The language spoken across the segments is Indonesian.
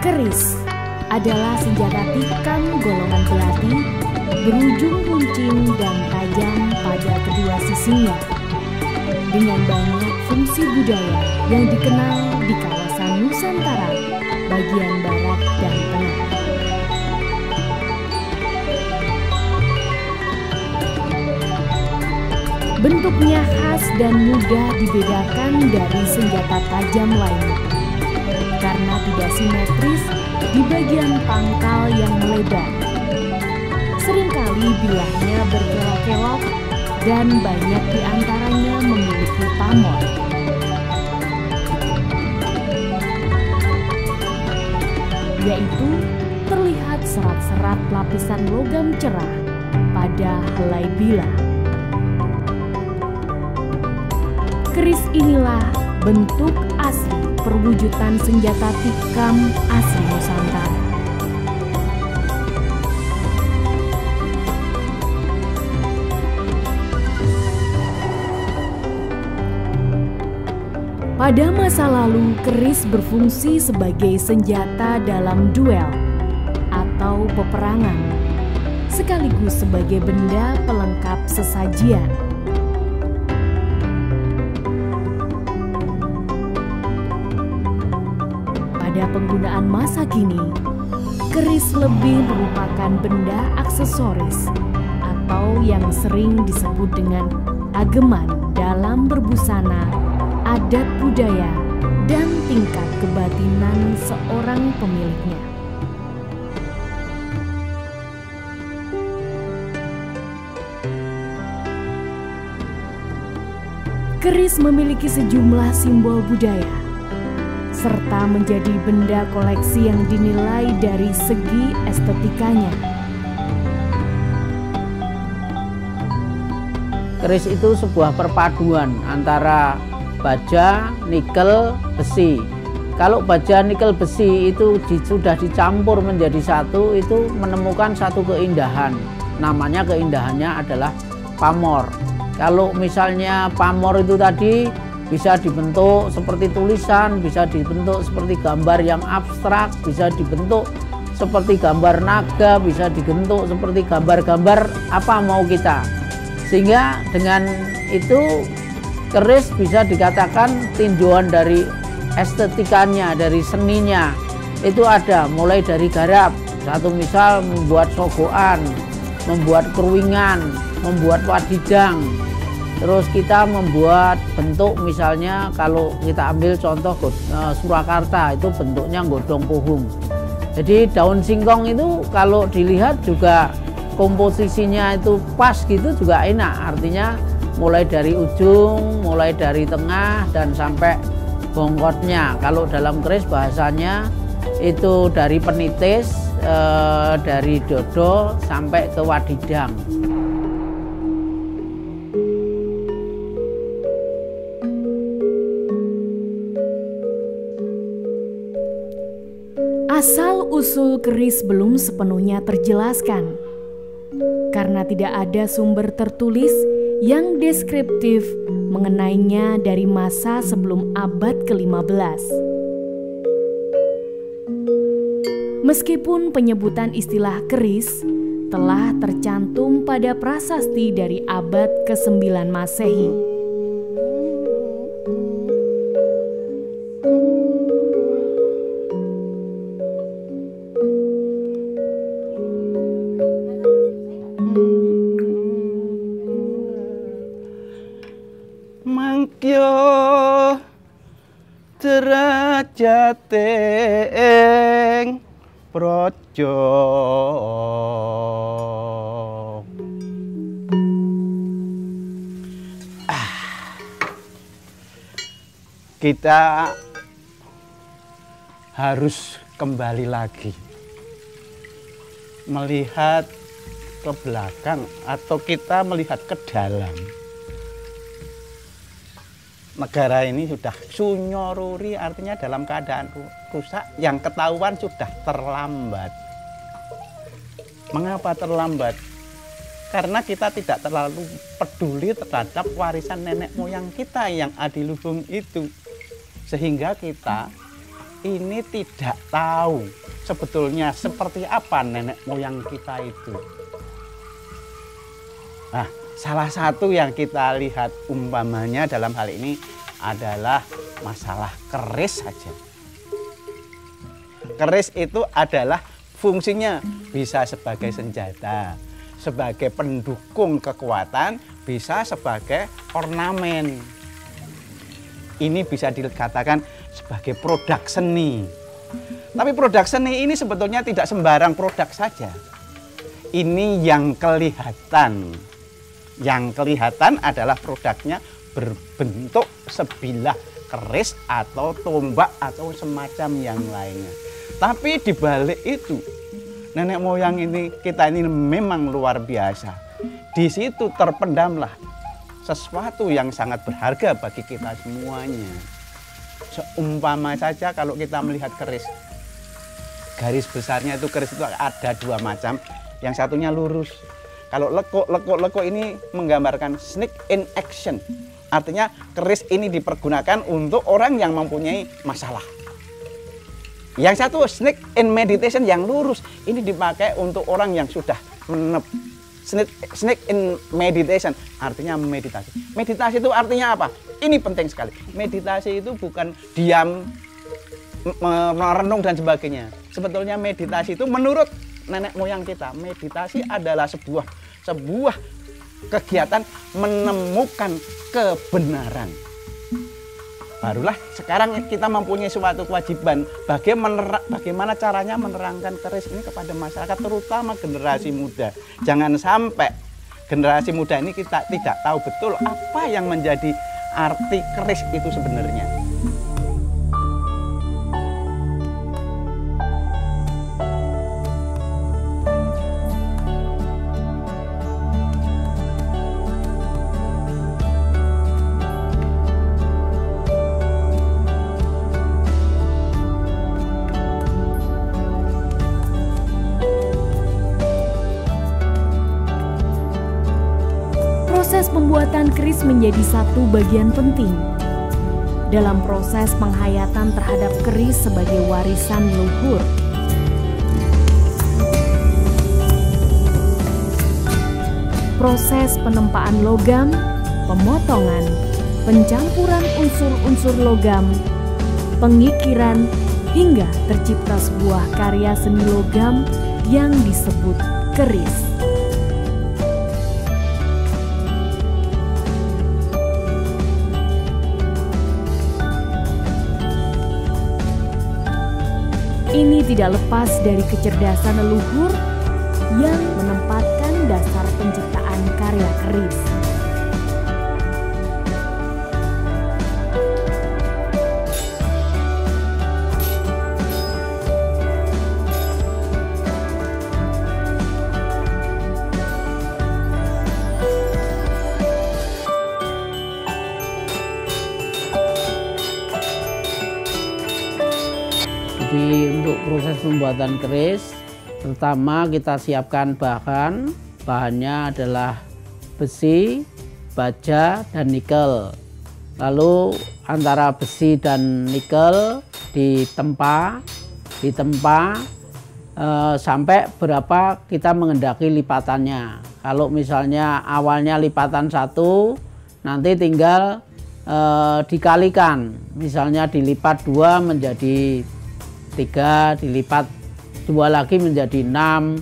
Keris adalah senjata tikam golongan belati berujung runcing dan tajam pada kedua sisinya. Dengan banyak fungsi budaya yang dikenal di kawasan Nusantara, bagian barat dan tengah. Bentuknya khas dan mudah dibedakan dari senjata tajam lainnya karena tidak simetris di bagian pangkal yang melebar. Seringkali bilahnya berkelok-kelok dan banyak di antaranya memiliki pamor. Yaitu terlihat serat-serat lapisan logam cerah pada helai bilah. Keris inilah bentuk asli perwujudan senjata tikam asli Nusantara. Pada masa lalu, keris berfungsi sebagai senjata dalam duel atau peperangan, sekaligus sebagai benda pelengkap sesajian. Pada penggunaan masa kini, keris lebih merupakan benda aksesoris atau yang sering disebut dengan ageman dalam berbusana, adat budaya, dan tingkat kebatinan seorang pemiliknya. Keris memiliki sejumlah simbol budaya, serta menjadi benda koleksi yang dinilai dari segi estetikanya. Keris itu sebuah perpaduan antara baja, nikel, besi. Kalau baja, nikel, besi itu sudah dicampur menjadi satu, itu menemukan satu keindahan. Namanya keindahannya adalah pamor. Kalau misalnya pamor itu tadi bisa dibentuk seperti tulisan, bisa dibentuk seperti gambar yang abstrak, bisa dibentuk seperti gambar naga, bisa dibentuk seperti gambar-gambar apa mau kita. Sehingga dengan itu keris bisa dikatakan tinjauan dari estetikanya, dari seninya. Itu ada mulai dari garap. Satu misal membuat sogokan, membuat keruingan, membuat wadidang. Terus kita membuat bentuk, misalnya kalau kita ambil contoh Surakarta, itu bentuknya godong puhung. Jadi daun singkong itu kalau dilihat juga komposisinya itu pas gitu juga enak. Artinya mulai dari ujung, mulai dari tengah, dan sampai bongkotnya. Kalau dalam keris bahasanya itu dari penitis, dari dodol sampai ke wadidang. Asal-usul keris belum sepenuhnya terjelaskan, karena tidak ada sumber tertulis yang deskriptif mengenainya dari masa sebelum abad ke-15. Meskipun penyebutan istilah keris telah tercantum pada prasasti dari abad ke-9 Masehi. Mangkyo derajate ing praja kita harus kembali lagi melihat ke belakang atau kita melihat ke dalam. Negara ini sudah sunyoruri, artinya dalam keadaan rusak, yang ketahuan sudah terlambat. Mengapa terlambat? Karena kita tidak terlalu peduli terhadap warisan nenek moyang kita yang adiluhung itu. Sehingga kita ini tidak tahu sebetulnya seperti apa nenek moyang kita itu. Nah, salah satu yang kita lihat umpamanya dalam hal ini adalah masalah keris saja. Keris itu adalah fungsinya bisa sebagai senjata, sebagai pendukung kekuatan, bisa sebagai ornamen. Ini bisa dikatakan sebagai produk seni. Tapi produk seni ini sebetulnya tidak sembarang produk saja. Ini yang kelihatan. Yang kelihatan adalah produknya berbentuk sebilah keris atau tombak atau semacam yang lainnya. Tapi di balik itu, nenek moyang kita ini memang luar biasa. Di situ terpendamlah sesuatu yang sangat berharga bagi kita semuanya. Seumpama saja kalau kita melihat keris, garis besarnya itu keris itu ada dua macam. Yang satunya lurus. Kalau lekuk ini menggambarkan snake in action. Artinya keris ini dipergunakan untuk orang yang mempunyai masalah. Yang satu snake in meditation yang lurus. Ini dipakai untuk orang yang sudah menep. Snake in meditation artinya meditasi. Meditasi itu artinya apa? Ini penting sekali. Meditasi itu bukan diam, merenung dan sebagainya. Sebetulnya meditasi itu menurut nenek moyang kita, meditasi adalah sebuah kegiatan menemukan kebenaran. Barulah sekarang kita mempunyai suatu kewajiban bagaimana caranya menerangkan keris ini kepada masyarakat, terutama generasi muda. Jangan sampai generasi muda ini kita tidak tahu betul apa yang menjadi arti keris itu sebenarnya. Proses pembuatan keris menjadi satu bagian penting dalam proses penghayatan terhadap keris sebagai warisan leluhur. Proses penempaan logam, pemotongan, pencampuran unsur-unsur logam, pengikiran, hingga tercipta sebuah karya seni logam yang disebut keris. Ini tidak lepas dari kecerdasan leluhur yang menempatkan dasar penciptaan karya keris. Jadi untuk proses pembuatan keris, pertama kita siapkan bahannya adalah besi, baja, dan nikel. Lalu antara besi dan nikel ditempa sampai berapa kita mengendaki lipatannya. Kalau misalnya awalnya lipatan 1, nanti tinggal dikalikan, misalnya dilipat 2 menjadi 3, dilipat 2 lagi menjadi 6,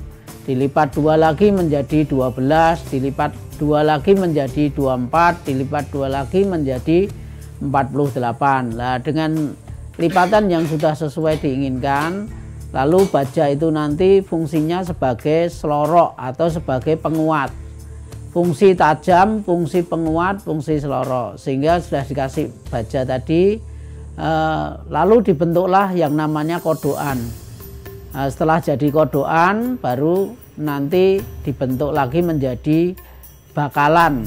dilipat 2 lagi menjadi 12, dilipat 2 lagi menjadi 24, dilipat 2 lagi menjadi 48. Nah, dengan lipatan yang sudah sesuai diinginkan, lalu baja itu nanti fungsinya sebagai selorok atau sebagai penguat. Fungsi tajam, fungsi penguat, fungsi selorok. Sehingga sudah dikasih baja tadi, lalu dibentuklah yang namanya kodokan. Setelah jadi kodokan, baru nanti dibentuk lagi menjadi bakalan.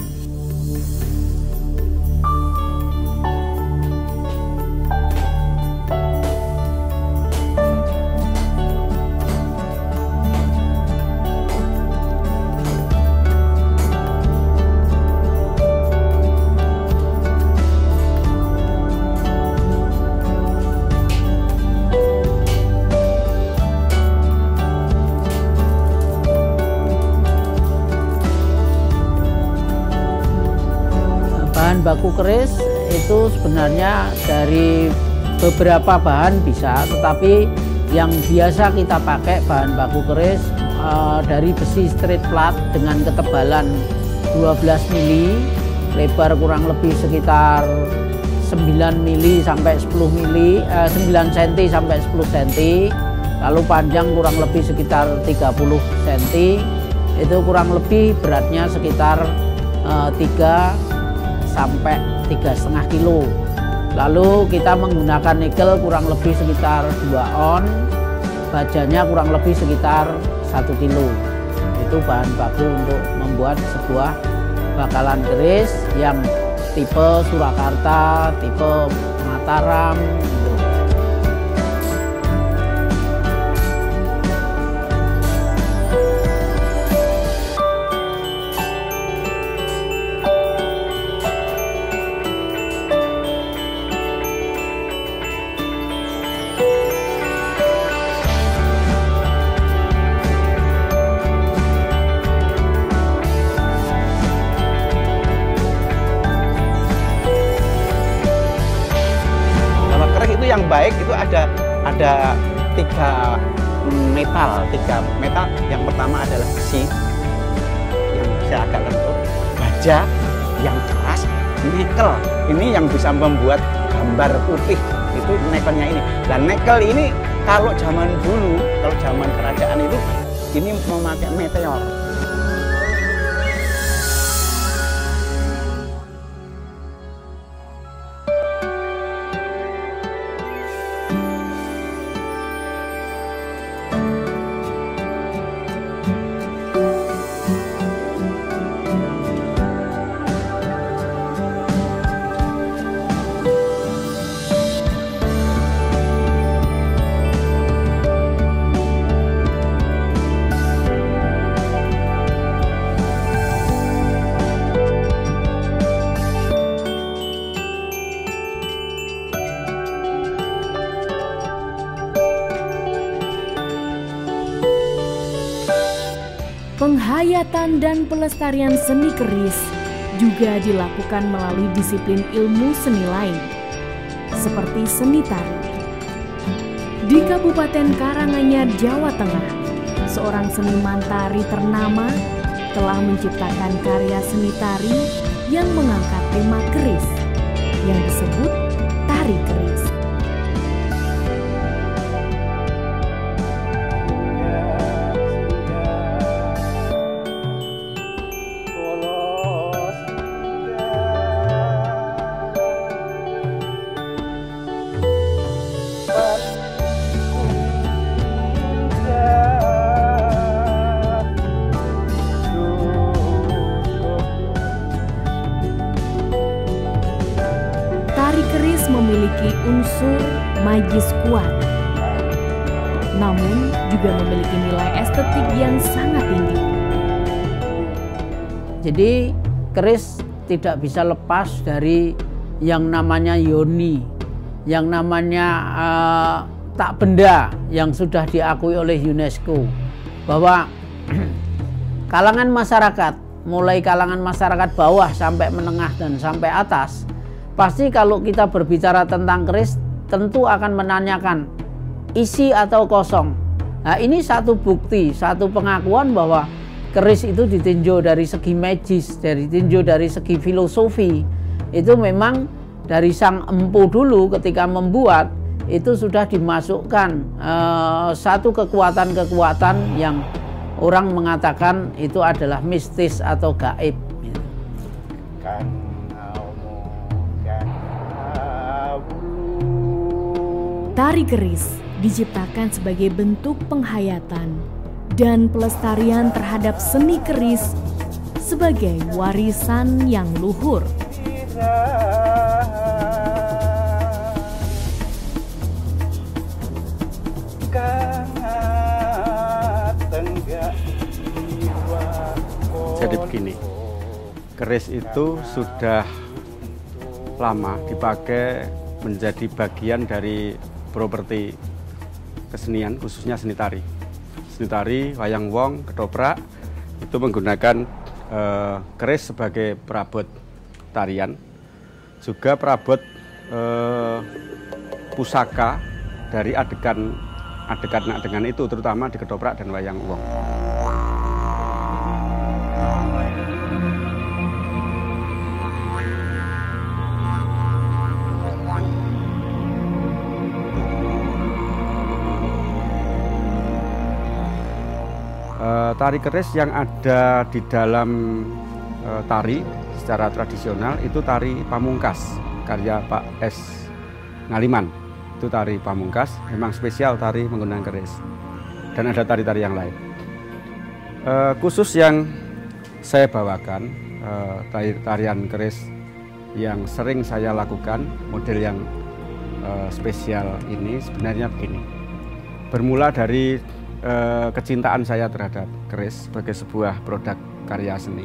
baku keris itu sebenarnya dari beberapa bahan bisa, tetapi yang biasa kita pakai bahan baku keris dari besi straight flat dengan ketebalan 12 mili, lebar kurang lebih sekitar 9 mili sampai 10 mili, 9 cm sampai 10 cm, lalu panjang kurang lebih sekitar 30 cm, itu kurang lebih beratnya sekitar 3 sampai 3,5 kilo. Lalu kita menggunakan nikel kurang lebih sekitar 2 on, bajanya kurang lebih sekitar 1 kilo. Itu bahan baku untuk membuat sebuah bakalan keris yang tipe Surakarta, tipe Mataram. Yang baik itu ada 3 metal. Yang pertama adalah besi yang bisa agak lentur, baja yang keras, nikel ini yang bisa membuat gambar putih, itu nikelnya ini. Dan nikel ini kalau zaman dulu, kalau zaman kerajaan itu ini memakai meteor. Penghayatan dan pelestarian seni keris juga dilakukan melalui disiplin ilmu seni lain, seperti seni tari. Di Kabupaten Karanganyar, Jawa Tengah, seorang seniman tari ternama telah menciptakan karya seni tari yang mengangkat tema keris, yang disebut tari keris. Memiliki unsur magis kuat, namun juga memiliki nilai estetik yang sangat tinggi. Jadi keris tidak bisa lepas dari yang namanya yoni, yang namanya tak benda yang sudah diakui oleh UNESCO, bahwa kalangan masyarakat, mulai kalangan masyarakat bawah sampai menengah dan sampai atas, pasti kalau kita berbicara tentang keris tentu akan menanyakan isi atau kosong. Nah, ini satu bukti, satu pengakuan bahwa keris itu ditinjau dari segi magis, ditinjau dari segi filosofi. Itu memang dari sang empu dulu ketika membuat itu sudah dimasukkan satu kekuatan-kekuatan yang orang mengatakan itu adalah mistis atau gaib. Tari keris diciptakan sebagai bentuk penghayatan dan pelestarian terhadap seni keris sebagai warisan yang luhur. Jadi begini, keris itu sudah lama dipakai menjadi bagian dari properti kesenian, khususnya seni tari. Seni tari, wayang wong, ketoprak itu menggunakan keris sebagai perabot tarian. juga perabot pusaka dari adegan itu, terutama di ketoprak dan wayang uwong. Tari keris yang ada di dalam tari secara tradisional itu tari pamungkas karya Pak S. Ngaliman. Itu tari pamungkas, memang spesial tari menggunakan keris. Dan ada tari-tari yang lain. Khusus yang saya bawakan, tarian keris yang sering saya lakukan, model yang spesial ini sebenarnya begini. Bermula dari kecintaan saya terhadap keris sebagai sebuah produk karya seni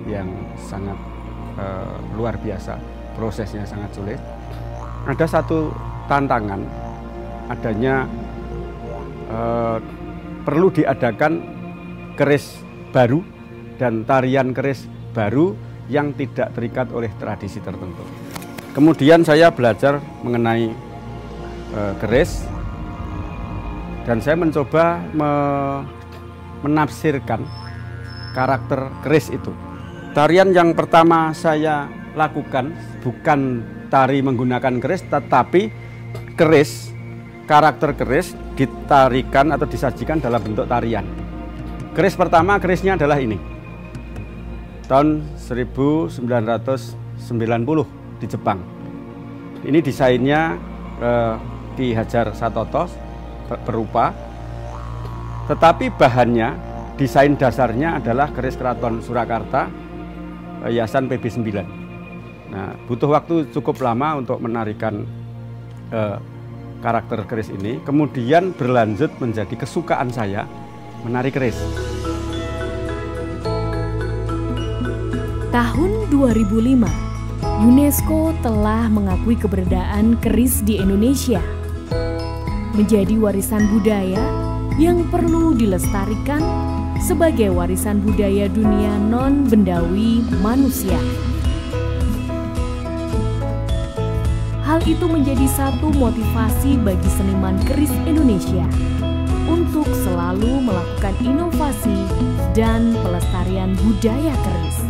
yang sangat luar biasa, prosesnya sangat sulit. Ada satu tantangan, adanya perlu diadakan keris baru dan tarian keris baru yang tidak terikat oleh tradisi tertentu. Kemudian saya belajar mengenai keris dan saya mencoba menafsirkan karakter keris itu. Tarian yang pertama saya lakukan bukan tari menggunakan keris, tetapi keris, karakter keris ditarikan atau disajikan dalam bentuk tarian. Keris pertama, kerisnya adalah ini. Tahun 1990 di Jepang. Ini desainnya Ki Hajar Satoto berupa, tetapi bahannya, desain dasarnya adalah keris Keraton Surakarta Yayasan PB9. Nah, butuh waktu cukup lama untuk menarikan karakter keris ini, kemudian berlanjut menjadi kesukaan saya menari keris. Tahun 2005, UNESCO telah mengakui keberadaan keris di Indonesia menjadi warisan budaya yang perlu dilestarikan sebagai warisan budaya dunia non-bendawi manusia. Hal itu menjadi satu motivasi bagi seniman keris Indonesia untuk selalu melakukan inovasi dan pelestarian budaya keris.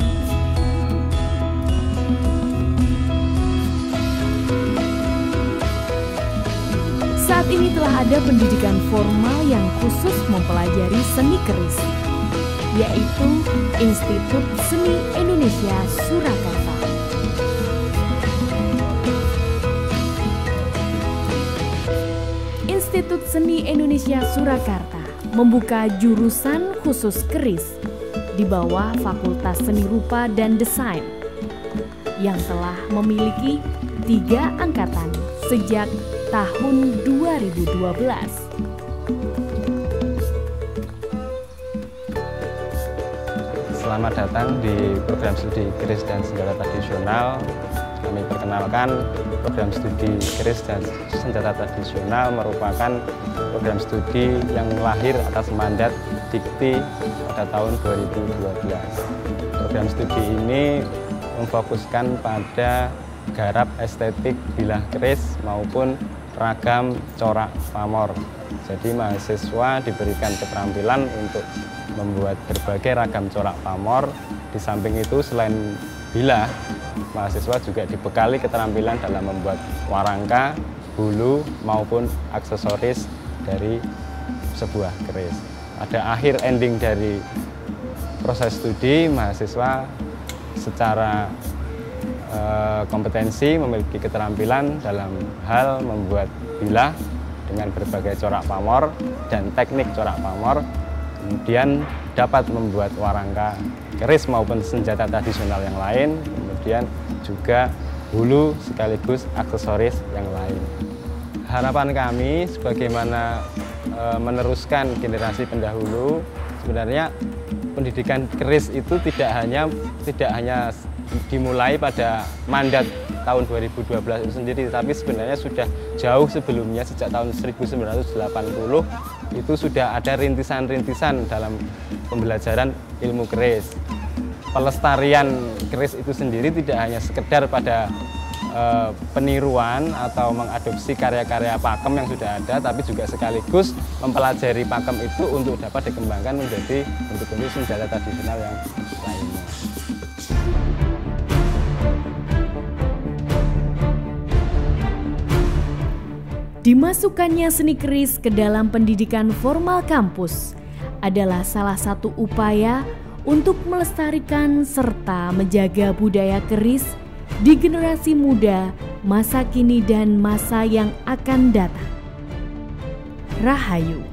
Saat ini telah ada pendidikan formal yang khusus mempelajari seni keris, yaitu Institut Seni Indonesia Surakarta. Institut Seni Indonesia Surakarta membuka jurusan khusus keris di bawah Fakultas Seni Rupa dan Desain yang telah memiliki 3 angkatan sejak tahun 2012. Selamat datang di program studi keris dan senjata tradisional. Kami perkenalkan, program studi keris dan senjata tradisional merupakan program studi yang lahir atas mandat Dikti pada tahun 2012. Program studi ini memfokuskan pada garap estetik bilah keris maupun ragam corak pamor. Jadi mahasiswa diberikan keterampilan untuk membuat berbagai ragam corak pamor. Di samping itu selain bilah, mahasiswa juga dibekali keterampilan dalam membuat warangka, bulu maupun aksesoris dari sebuah keris. Pada akhir ending dari proses studi, mahasiswa secara kompetensi memiliki keterampilan dalam hal membuat bilah dengan berbagai corak pamor dan teknik corak pamor, kemudian dapat membuat warangka keris maupun senjata tradisional yang lain, kemudian juga hulu sekaligus aksesoris yang lain. Harapan kami sebagaimana meneruskan generasi pendahulu, sebenarnya pendidikan keris itu tidak hanya dimulai pada mandat tahun 2012 itu sendiri, tapi sebenarnya sudah jauh sebelumnya, sejak tahun 1980 itu sudah ada rintisan-rintisan dalam pembelajaran ilmu keris. Pelestarian keris itu sendiri tidak hanya sekedar pada peniruan atau mengadopsi karya-karya pakem yang sudah ada, tapi juga sekaligus mempelajari pakem itu untuk dapat dikembangkan menjadi bentuk-bentuk senjata tradisional yang lainnya. Dimasukkannya seni keris ke dalam pendidikan formal kampus adalah salah satu upaya untuk melestarikan serta menjaga budaya keris di generasi muda, masa kini dan masa yang akan datang. Rahayu.